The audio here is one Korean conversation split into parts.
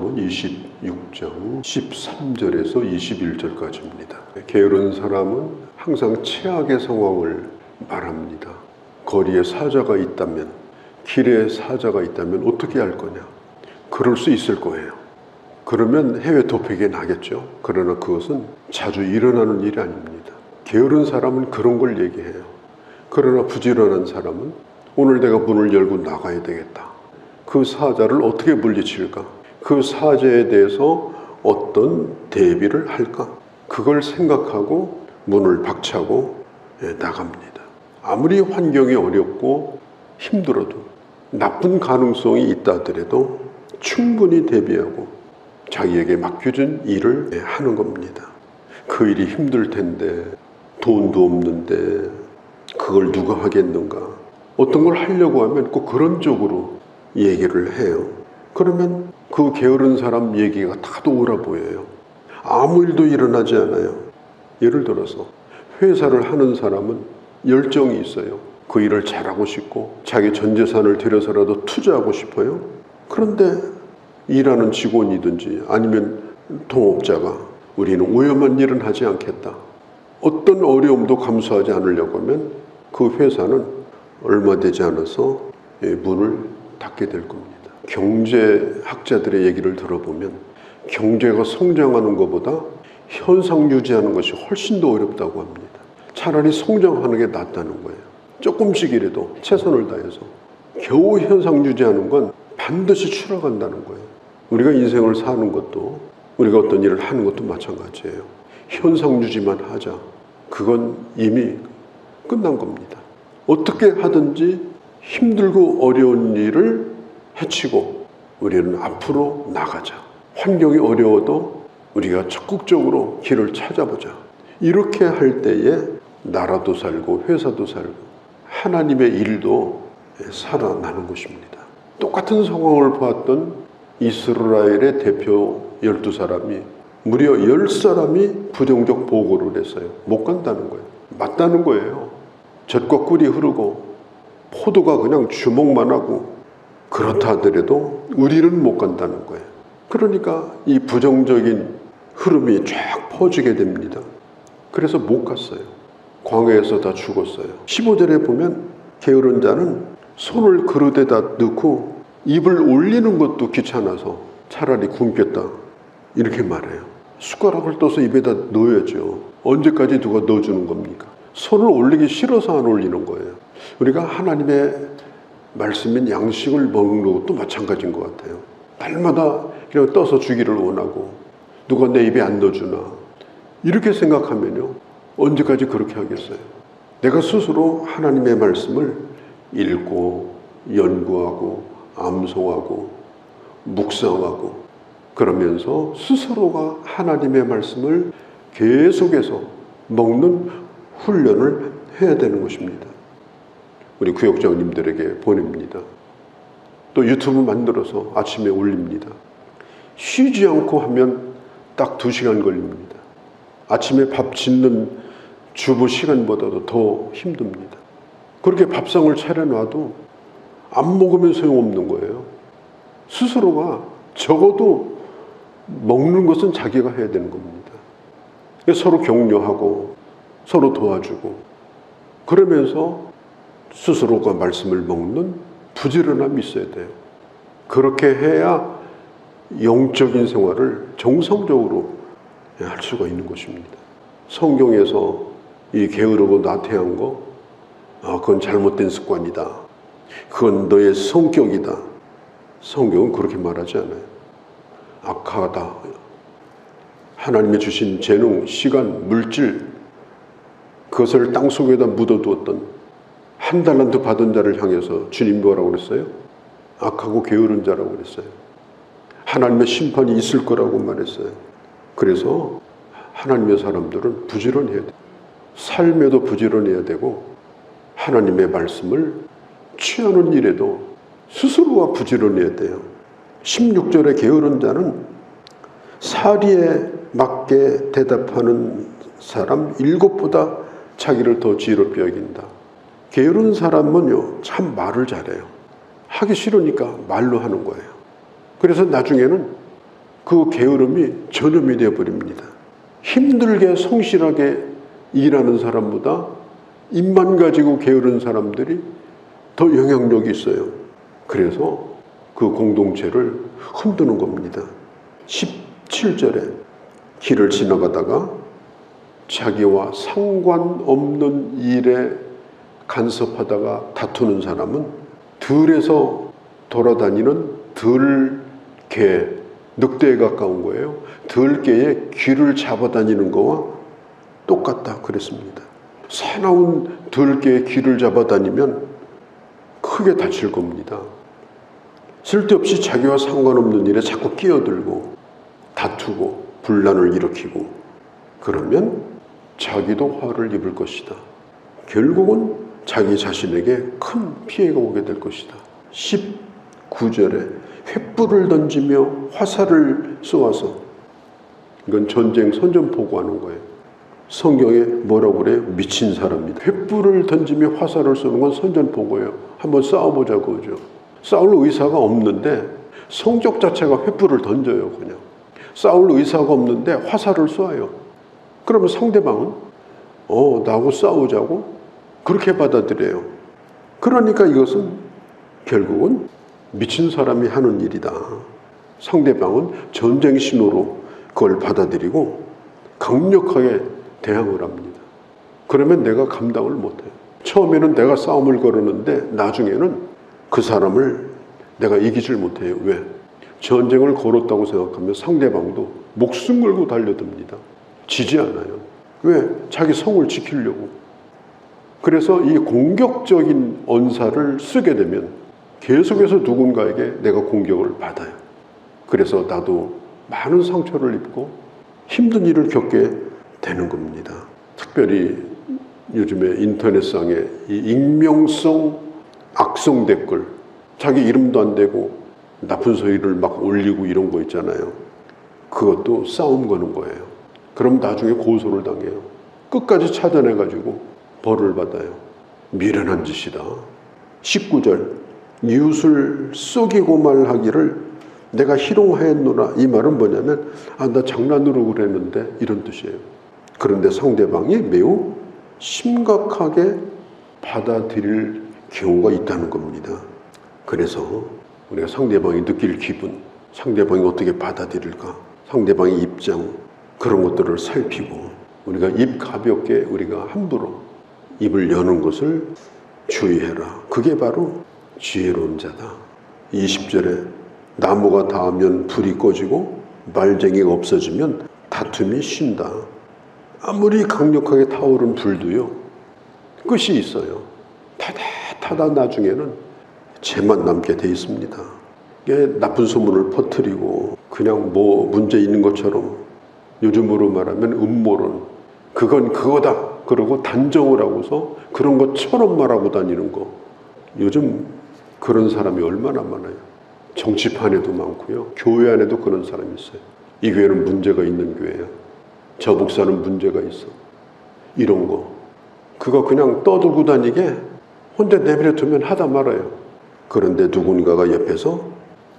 잠언 26장 13절에서 21절까지입니다. 게으른 사람은 항상 최악의 상황을 말합니다. 거리에 사자가 있다면, 길에 사자가 있다면 어떻게 할 거냐? 그럴 수 있을 거예요. 그러면 해외 토픽에 나겠죠. 그러나 그것은 자주 일어나는 일이 아닙니다. 게으른 사람은 그런 걸 얘기해요. 그러나 부지런한 사람은 오늘 내가 문을 열고 나가야 되겠다. 그 사자를 어떻게 물리칠까? 그 사자에 대해서 어떤 대비를 할까? 그걸 생각하고 문을 박차고 나갑니다. 아무리 환경이 어렵고 힘들어도 나쁜 가능성이 있다 하더라도 충분히 대비하고 자기에게 맡겨진 일을 하는 겁니다. 그 일이 힘들 텐데 돈도 없는데 그걸 누가 하겠는가? 어떤 걸 하려고 하면 꼭 그런 쪽으로 얘기를 해요. 그러면 그 게으른 사람 얘기가 다 옳아 보여요. 아무 일도 일어나지 않아요. 예를 들어서 회사를 하는 사람은 열정이 있어요. 그 일을 잘하고 싶고 자기 전 재산을 들여서라도 투자하고 싶어요. 그런데 일하는 직원이든지 아니면 동업자가 우리는 위험한 일은 하지 않겠다. 어떤 어려움도 감수하지 않으려고 하면 그 회사는 얼마 되지 않아서 문을 닫게 될 겁니다. 경제학자들의 얘기를 들어보면 경제가 성장하는 것보다 현상 유지하는 것이 훨씬 더 어렵다고 합니다. 차라리 성장하는 게 낫다는 거예요. 조금씩이라도 최선을 다해서. 겨우 현상 유지하는 건 반드시 추락한다는 거예요. 우리가 인생을 사는 것도 우리가 어떤 일을 하는 것도 마찬가지예요. 현상 유지만 하자. 그건 이미 끝난 겁니다. 어떻게 하든지 힘들고 어려운 일을 해치고 우리는 앞으로 나가자. 환경이 어려워도 우리가 적극적으로 길을 찾아보자. 이렇게 할 때에 나라도 살고 회사도 살고 하나님의 일도 살아나는 것입니다. 똑같은 상황을 보았던 이스라엘의 대표 12사람이 무려 10사람이 부정적 보고를 했어요. 못 간다는 거예요. 맞다는 거예요. 젖과 꿀이 흐르고 포도가 그냥 주먹만 하고 그렇다 하더라도 우리는 못 간다는 거예요. 그러니까 이 부정적인 흐름이 쫙 퍼지게 됩니다. 그래서 못 갔어요. 광야에서 다 죽었어요. 15절에 보면 게으른 자는 손을 그릇에다 넣고 입을 올리는 것도 귀찮아서 차라리 굶겠다 이렇게 말해요. 숟가락을 떠서 입에다 넣어야죠. 언제까지 누가 넣어주는 겁니까? 손을 올리기 싫어서 안 올리는 거예요. 우리가 하나님의 말씀인 양식을 먹는 것도 마찬가지인 것 같아요. 날마다 그냥 떠서 주기를 원하고 누가 내 입에 안 넣어주나 이렇게 생각하면요. 언제까지 그렇게 하겠어요? 내가 스스로 하나님의 말씀을 읽고 연구하고 암송하고 묵상하고 그러면서 스스로가 하나님의 말씀을 계속해서 먹는 훈련을 해야 되는 것입니다. 우리 구역장님들에게 보냅니다. 또 유튜브 만들어서 아침에 올립니다. 쉬지 않고 하면 딱 2시간 걸립니다. 아침에 밥 짓는 주부 시간보다도 더 힘듭니다. 그렇게 밥상을 차려놔도 안 먹으면 소용없는 거예요. 스스로가 적어도 먹는 것은 자기가 해야 되는 겁니다. 서로 격려하고 서로 도와주고 그러면서 스스로가 말씀을 먹는 부지런함이 있어야 돼요. 그렇게 해야 영적인 생활을 정상적으로 할 수가 있는 것입니다. 성경에서 이 게으르고 나태한 거 그건 잘못된 습관이다. 그건 너의 성격이다. 성경은 그렇게 말하지 않아요. 악하다. 하나님이 주신 재능, 시간, 물질 그것을 땅속에다 묻어두었던 한 달란트 받은 자를 향해서 주님 뭐라고 그랬어요? 악하고 게으른 자라고 그랬어요. 하나님의 심판이 있을 거라고 말했어요. 그래서 하나님의 사람들은 부지런해야 돼요. 삶에도 부지런해야 되고 하나님의 말씀을 취하는 일에도 스스로가 부지런해야 돼요. 16절에 게으른 자는 사리에 맞게 대답하는 사람 7보다 자기를 더 지혜롭게 여긴다. 게으른 사람은요 참 말을 잘해요. 하기 싫으니까 말로 하는 거예요. 그래서 나중에는 그 게으름이 전염이 되어버립니다. 힘들게 성실하게 일하는 사람보다 입만 가지고 게으른 사람들이 더 영향력이 있어요. 그래서 그 공동체를 흔드는 겁니다. 17절에 길을 지나가다가 자기와 상관없는 일에 간섭하다가 다투는 사람은 들에서 돌아다니는 들개, 늑대에 가까운 거예요. 들개의 귀를 잡아다니는 거와 똑같다 그랬습니다. 사나운 들개의 귀를 잡아다니면 크게 다칠 겁니다. 쓸데없이 자기와 상관없는 일에 자꾸 끼어들고 다투고 분란을 일으키고 그러면 자기도 화를 입을 것이다. 결국은 자기 자신에게 큰 피해가 오게 될 것이다. 19절에 횃불을 던지며 화살을 쏘아서, 이건 전쟁 선전포고하는 거예요. 성경에 뭐라고 그래요? 미친 사람입니다. 횃불을 던지며 화살을 쏘는 건 선전포고예요. 한번 싸워보자 그거죠. 싸울 의사가 없는데 성적 자체가 횃불을 던져요. 그냥 싸울 의사가 없는데 화살을 쏘아요. 그러면 상대방은 나하고 싸우자고 그렇게 받아들여요. 그러니까 이것은 결국은 미친 사람이 하는 일이다. 상대방은 전쟁 신호로 그걸 받아들이고 강력하게 대항을 합니다. 그러면 내가 감당을 못해요. 처음에는 내가 싸움을 걸었는데 나중에는 그 사람을 내가 이기질 못해요. 왜? 전쟁을 걸었다고 생각하면 상대방도 목숨 걸고 달려듭니다. 지지 않아요. 왜? 자기 성을 지키려고. 그래서 이 공격적인 언사를 쓰게 되면 계속해서 누군가에게 내가 공격을 받아요. 그래서 나도 많은 상처를 입고 힘든 일을 겪게 되는 겁니다. 특별히 요즘에 인터넷상에 이 익명성 악성 댓글, 자기 이름도 안 대고 나쁜 소리를 막 올리고 이런 거 있잖아요. 그것도 싸움 거는 거예요. 그럼 나중에 고소를 당해요. 끝까지 찾아내가지고 벌을 받아요. 미련한 짓이다. 19절 이웃을 속이고 말하기를 내가 희롱하였노라. 이 말은 뭐냐면 나 장난으로 그랬는데 이런 뜻이에요. 그런데 상대방이 매우 심각하게 받아들일 경우가 있다는 겁니다. 그래서 우리가 상대방이 느낄 기분, 상대방이 어떻게 받아들일까, 상대방의 입장, 그런 것들을 살피고 우리가 입 가볍게 우리가 함부로 입을 여는 것을 주의해라. 그게 바로 지혜로운 자다. 20절에 나무가 닿으면 불이 꺼지고 말쟁이가 없어지면 다툼이 쉰다. 아무리 강력하게 타오른 불도요, 끝이 있어요. 타다 나중에는 재만 남게 돼 있습니다. 이게 나쁜 소문을 퍼뜨리고 그냥 뭐 문제 있는 것처럼, 요즘으로 말하면 음모론, 그건 그거다 그러고 단정을 하고서 그런 것처럼 말하고 다니는 거. 요즘 그런 사람이 얼마나 많아요. 정치판에도 많고요, 교회 안에도 그런 사람이 있어요. 이 교회는 문제가 있는 교회야, 저 목사는 문제가 있어, 이런 거. 그거 그냥 떠들고 다니게 혼자 내버려 두면 하다 말아요. 그런데 누군가가 옆에서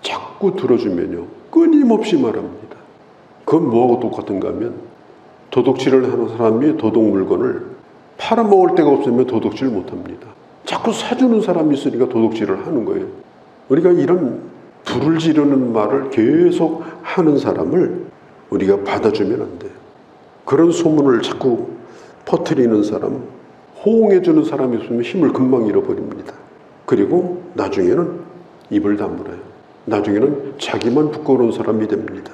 자꾸 들어주면요, 끊임없이 말합니다. 그건 뭐하고 똑같은가 하면 도둑질을 하는 사람이 도둑 물건을 팔아먹을 데가 없으면 도둑질 못합니다. 자꾸 사주는 사람이 있으니까 도둑질을 하는 거예요. 우리가 이런 불을 지르는 말을 계속 하는 사람을 우리가 받아주면 안 돼요. 그런 소문을 자꾸 퍼뜨리는 사람, 호응해주는 사람이 있으면 힘을 금방 잃어버립니다. 그리고 나중에는 입을 다물어요. 나중에는 자기만 부끄러운 사람이 됩니다.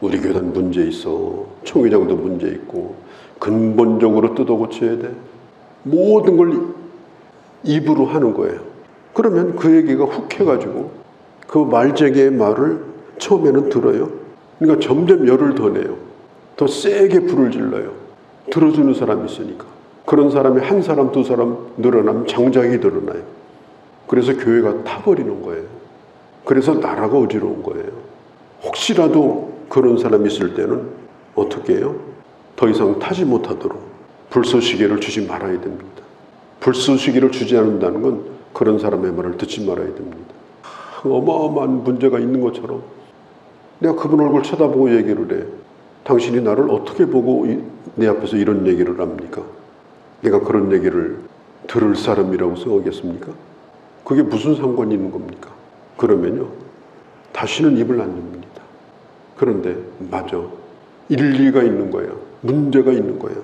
우리 교단 문제 있어, 총회장도 문제 있고, 근본적으로 뜯어 고쳐야 돼, 모든 걸 입으로 하는 거예요. 그러면 그 얘기가 훅 해가지고 그 말쟁이의 말을 처음에는 들어요. 그러니까 점점 열을 더 내요. 더 세게 불을 질러요. 들어주는 사람이 있으니까. 그런 사람이 한 사람 두 사람 늘어나면 장작이 늘어나요. 그래서 교회가 타버리는 거예요. 그래서 나라가 어지러운 거예요. 혹시라도 그런 사람이 있을 때는 어떻게 해요? 더 이상 타지 못하도록 불쏘시개를 주지 말아야 됩니다. 불쏘시개를 주지 않는다는 건 그런 사람의 말을 듣지 말아야 됩니다. 어마어마한 문제가 있는 것처럼 내가 그분 얼굴 쳐다보고 얘기를 해. 당신이 나를 어떻게 보고 내 앞에서 이런 얘기를 합니까? 내가 그런 얘기를 들을 사람이라고 생각하겠습니까? 그게 무슨 상관이 있는 겁니까? 그러면요, 다시는 입을 안 엽니다. 그런데 맞아, 일리가 있는 거야. 문제가 있는 거야.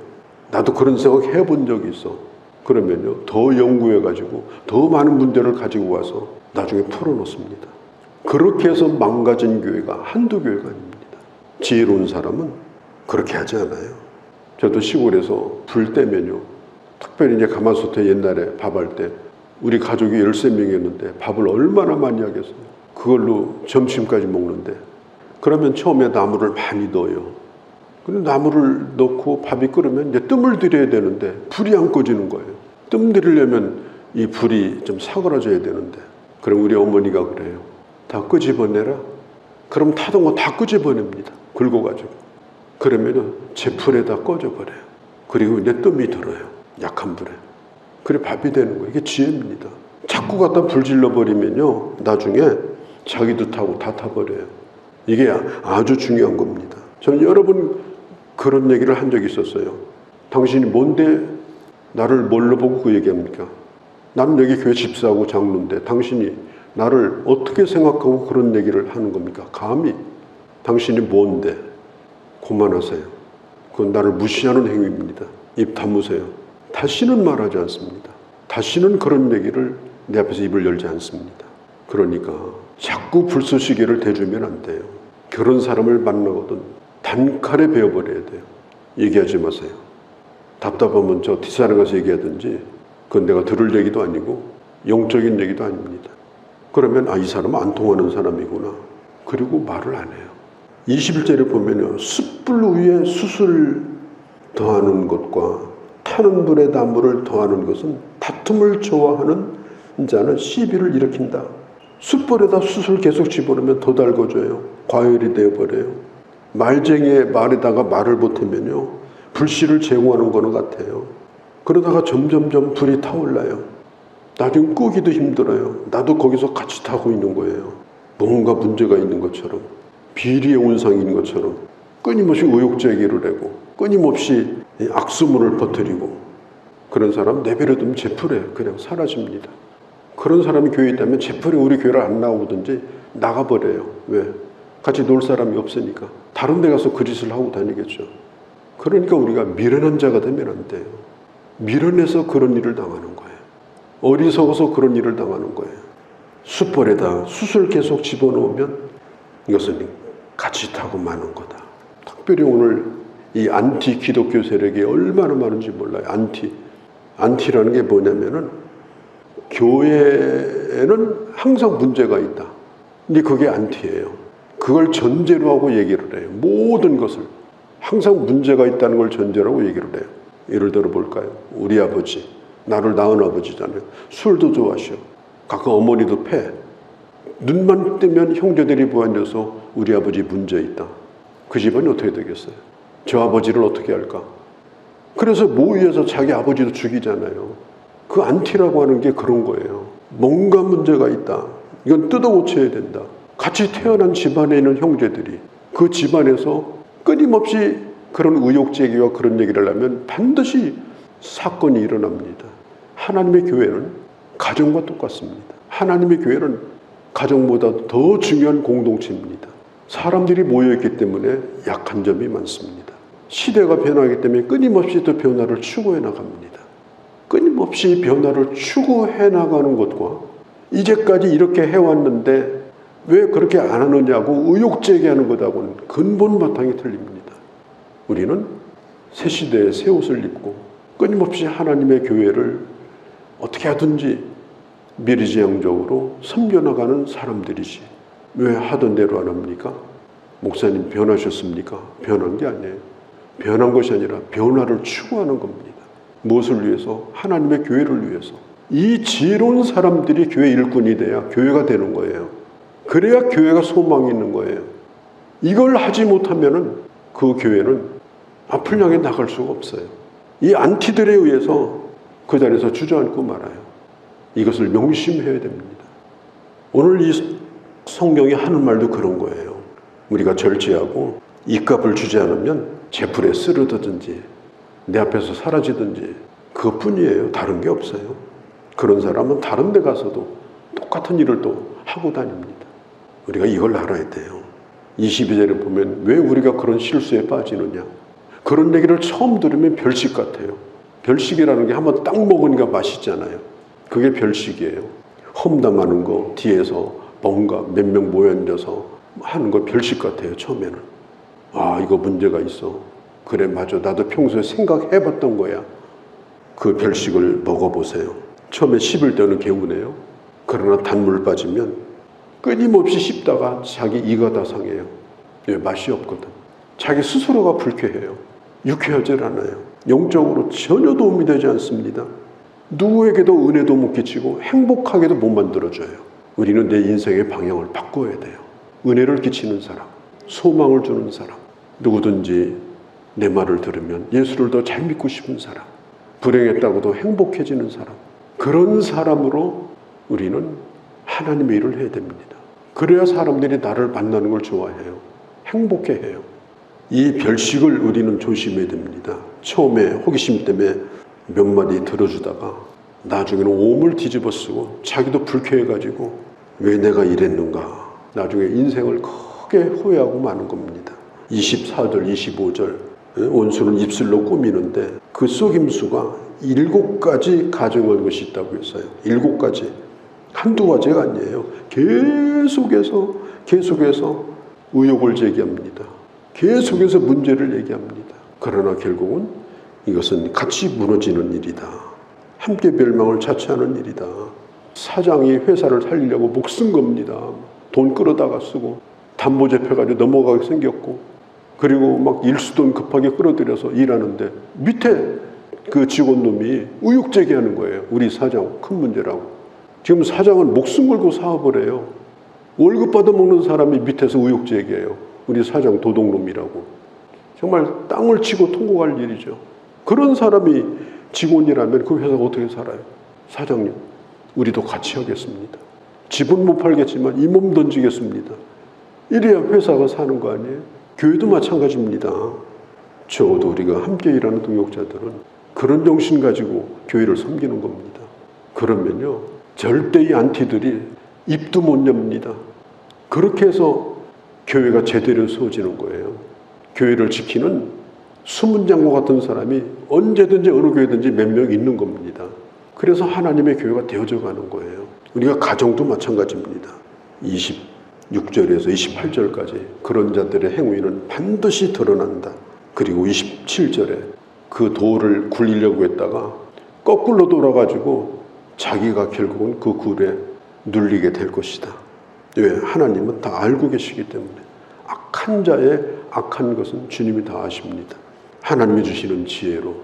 나도 그런 생각 해본 적이 있어. 그러면요, 더 연구해가지고 더 많은 문제를 가지고 와서 나중에 풀어놓습니다. 그렇게 해서 망가진 교회가 한두 교회가 아닙니다. 지혜로운 사람은 그렇게 하지 않아요. 저도 시골에서 불 때면요, 특별히 이제 가마솥에 옛날에 밥할 때 우리 가족이 13명이었는데 밥을 얼마나 많이 하겠어요. 그걸로 점심까지 먹는데, 그러면 처음에 나무를 많이 넣어요. 근데 나무를 넣고 밥이 끓으면 이제 뜸을 들여야 되는데 불이 안 꺼지는 거예요. 뜸 들이려면 이 불이 좀 사그라져야 되는데, 그럼 우리 어머니가 그래요. 다 끄집어내라. 그럼 타던 거 다 끄집어냅니다. 긁어가지고. 그러면은 제풀에다 꺼져버려요. 그리고 이제 뜸이 들어요. 약한 불에. 그래 밥이 되는 거예요. 이게 지혜입니다. 자꾸 갖다 불 질러버리면요, 나중에 자기도 타고 다 타버려요. 이게 아주 중요한 겁니다. 저는 여러 번 그런 얘기를 한 적이 있었어요. 당신이 뭔데 나를 뭘로 보고 그 얘기합니까? 나는 여기 교회 집사하고 장로인데 당신이 나를 어떻게 생각하고 그런 얘기를 하는 겁니까? 감히. 당신이 뭔데? 그만하세요. 그건 나를 무시하는 행위입니다. 입 다무세요. 다시는 말하지 않습니다. 다시는 그런 얘기를 내 앞에서 입을 열지 않습니다. 그러니까 자꾸 불쏘시개를 대주면 안 돼요. 그런 사람을 만나거든 단칼에 베어버려야 돼요. 얘기하지 마세요. 답답하면 저 뒷사람 가서 얘기하든지, 그건 내가 들을 얘기도 아니고 영적인 얘기도 아닙니다. 그러면 이 사람은 안 통하는 사람이구나. 그리고 말을 안 해요. 21절에 보면요, 숯불 위에 숯을 더하는 것과 타는 불에 나무를 더하는 것은 다툼을 좋아하는 자는 시비를 일으킨다. 숯불에다 숯을 계속 집어넣으면 더 달궈져요. 과열이 되어버려요. 말쟁이의 말에다가 말을 보태면요, 불씨를 제공하는 거는 같아요. 그러다가 점점점 불이 타올라요. 나중에 끄기도 힘들어요. 나도 거기서 같이 타고 있는 거예요. 뭔가 문제가 있는 것처럼, 비리의 운상이 있는 것처럼 끊임없이 의혹제기를 하고 끊임없이 악수문을 퍼뜨리고, 그런 사람 내버려두면 제풀에 그냥 사라집니다. 그런 사람이 교회에 있다면 제풀에 우리 교회를 안 나오든지 나가버려요. 왜? 같이 놀 사람이 없으니까 다른 데 가서 그 짓을 하고 다니겠죠. 그러니까 우리가 미련한 자가 되면 안 돼요. 미련해서 그런 일을 당하는 거예요. 어리석어서 그런 일을 당하는 거예요. 숯불에다 숯을 계속 집어넣으면 이것은 같이 타고 마는 거다. 특별히 오늘 이 안티 기독교 세력이 얼마나 많은지 몰라요. 안티라는 게 뭐냐면은, 교회에는 항상 문제가 있다. 근데 그게 안티예요. 그걸 전제로 하고 얘기를 해요. 모든 것을 항상 문제가 있다는 걸 전제로 하고 얘기를 해요. 예를 들어 볼까요? 우리 아버지, 나를 낳은 아버지잖아요. 술도 좋아하셔. 가끔 어머니도 패. 눈만 뜨면 형제들이 보안돼서 우리 아버지 문제 있다. 그 집안이 어떻게 되겠어요? 저 아버지를 어떻게 할까? 그래서 모의해서 자기 아버지도 죽이잖아요. 그 안티라고 하는 게 그런 거예요. 뭔가 문제가 있다. 이건 뜯어 고쳐야 된다. 같이 태어난 집안에 있는 형제들이 그 집안에서 끊임없이 그런 의혹제기와 그런 얘기를 하면 반드시 사건이 일어납니다. 하나님의 교회는 가정과 똑같습니다. 하나님의 교회는 가정보다 더 중요한 공동체입니다. 사람들이 모여있기 때문에 약한 점이 많습니다. 시대가 변하기 때문에 끊임없이 또 변화를 추구해 나갑니다. 끊임없이 변화를 추구해 나가는 것과 이제까지 이렇게 해왔는데 왜 그렇게 안 하느냐고 의혹제기하는 것하고는 근본 바탕이 틀립니다. 우리는 새 시대에 새 옷을 입고 끊임없이 하나님의 교회를 어떻게 하든지 미리지향적으로 섬겨나가는 사람들이지, 왜 하던 대로 안 합니까? 목사님 변하셨습니까? 변한 게 아니에요. 변한 것이 아니라 변화를 추구하는 겁니다. 무엇을 위해서? 하나님의 교회를 위해서. 이 지혜로운 사람들이 교회 일꾼이 돼야 교회가 되는 거예요. 그래야 교회가 소망이 있는 거예요. 이걸 하지 못하면은 그 교회는 앞을 향해 나갈 수가 없어요. 이 안티들에 의해서 그 자리에서 주저앉고 말아요. 이것을 명심해야 됩니다. 오늘 이 성경이 하는 말도 그런 거예요. 우리가 절제하고 입값을 주지 않으면 재풀에 쓰러지든지 내 앞에서 사라지든지 그것뿐이에요. 다른 게 없어요. 그런 사람은 다른 데 가서도 똑같은 일을 또 하고 다닙니다. 우리가 이걸 알아야 돼요. 22절에 보면 왜 우리가 그런 실수에 빠지느냐. 그런 얘기를 처음 들으면 별식 같아요. 별식이라는 게 한번 딱 먹으니까 맛있잖아요. 그게 별식이에요. 험담하는 거 뒤에서 뭔가 몇 명 모여 앉아서 하는 거 별식 같아요. 처음에는. 아, 이거 문제가 있어. 그래, 맞아. 나도 평소에 생각해봤던 거야. 그 별식을 먹어보세요. 처음에 씹을 때는 개운해요. 그러나 단물 빠지면 끊임없이 씹다가 자기 이가 다 상해요. 왜? 맛이 없거든. 자기 스스로가 불쾌해요. 유쾌하지 않아요. 영적으로 전혀 도움이 되지 않습니다. 누구에게도 은혜도 못 끼치고 행복하게도 못 만들어줘요. 우리는 내 인생의 방향을 바꿔야 돼요. 은혜를 끼치는 사람, 소망을 주는 사람, 누구든지 내 말을 들으면 예수를 더 잘 믿고 싶은 사람, 불행했다고도 행복해지는 사람, 그런 사람으로 우리는 하나님의 일을 해야 됩니다. 그래야 사람들이 나를 만나는 걸 좋아해요. 행복해해요. 이 별식을 우리는 조심해야 됩니다. 처음에 호기심 때문에 몇 마디 들어주다가 나중에는 오물 뒤집어 쓰고 자기도 불쾌해가지고 왜 내가 이랬는가. 나중에 인생을 크게 후회하고 마는 겁니다. 24절, 25절 원수는 입술로 꾸미는데 그 속임수가 7가지 가정할 것이 있다고 했어요. 7가지. 한두 가지가 아니에요. 계속해서 의혹을 제기합니다. 계속해서 문제를 얘기합니다. 그러나 결국은 이것은 같이 무너지는 일이다. 함께 멸망을 자처하는 일이다. 사장이 회사를 살리려고 목 쓴 겁니다. 돈 끌어다가 쓰고 담보 잡혀가지고 넘어가게 생겼고, 그리고 막 일수돈 급하게 끌어들여서 일하는데 밑에 그 직원놈이 의혹 제기하는 거예요. 우리 사장 큰 문제라고. 지금 사장은 목숨 걸고 사업을 해요. 월급 받아먹는 사람이 밑에서 의혹 제기해요. 우리 사장 도둑놈이라고. 정말 땅을 치고 통곡할 일이죠. 그런 사람이 직원이라면 그 회사가 어떻게 살아요? 사장님, 우리도 같이 하겠습니다. 집은 못 팔겠지만 이 몸 던지겠습니다. 이래야 회사가 사는 거 아니에요? 교회도 마찬가지입니다. 적어도 우리가 함께 일하는 동역자들은 그런 정신 가지고 교회를 섬기는 겁니다. 그러면요, 절대 이 안티들이 입도 못 엽니다. 그렇게 해서 교회가 제대로 세워지는 거예요. 교회를 지키는 수문장과 같은 사람이 언제든지 어느 교회든지 몇 명 있는 겁니다. 그래서 하나님의 교회가 되어져 가는 거예요. 우리가 가정도 마찬가지입니다. 26절에서 28절까지 그런 자들의 행위는 반드시 드러난다. 그리고 27절에 그 돌을 굴리려고 했다가 거꾸로 돌아가지고 자기가 결국은 그 굴에 눌리게 될 것이다. 왜? 하나님은 다 알고 계시기 때문에. 악한 자의 악한 것은 주님이 다 아십니다. 하나님이 주시는 지혜로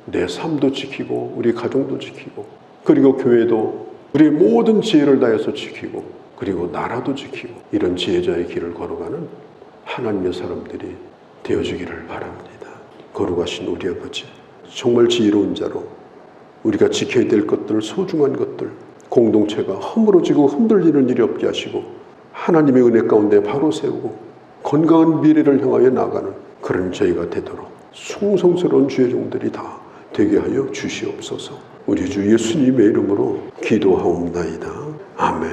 내 삶도 지키고 우리 가정도 지키고, 그리고 교회도 우리의 모든 지혜를 다해서 지키고, 그리고 나라도 지키고, 이런 지혜자의 길을 걸어가는 하나님의 사람들이 되어주기를 바랍니다. 거룩하신 우리 아버지, 정말 지혜로운 자로 우리가 지켜야 될 것들, 소중한 것들, 공동체가 허물어지고 흔들리는 일이 없게 하시고 하나님의 은혜 가운데 바로 세우고 건강한 미래를 향하여 나가는 그런 저희가 되도록 숭성스러운 주의 종들이 다 되게 하여 주시옵소서. 우리 주 예수님의 이름으로 기도하옵나이다. 아멘.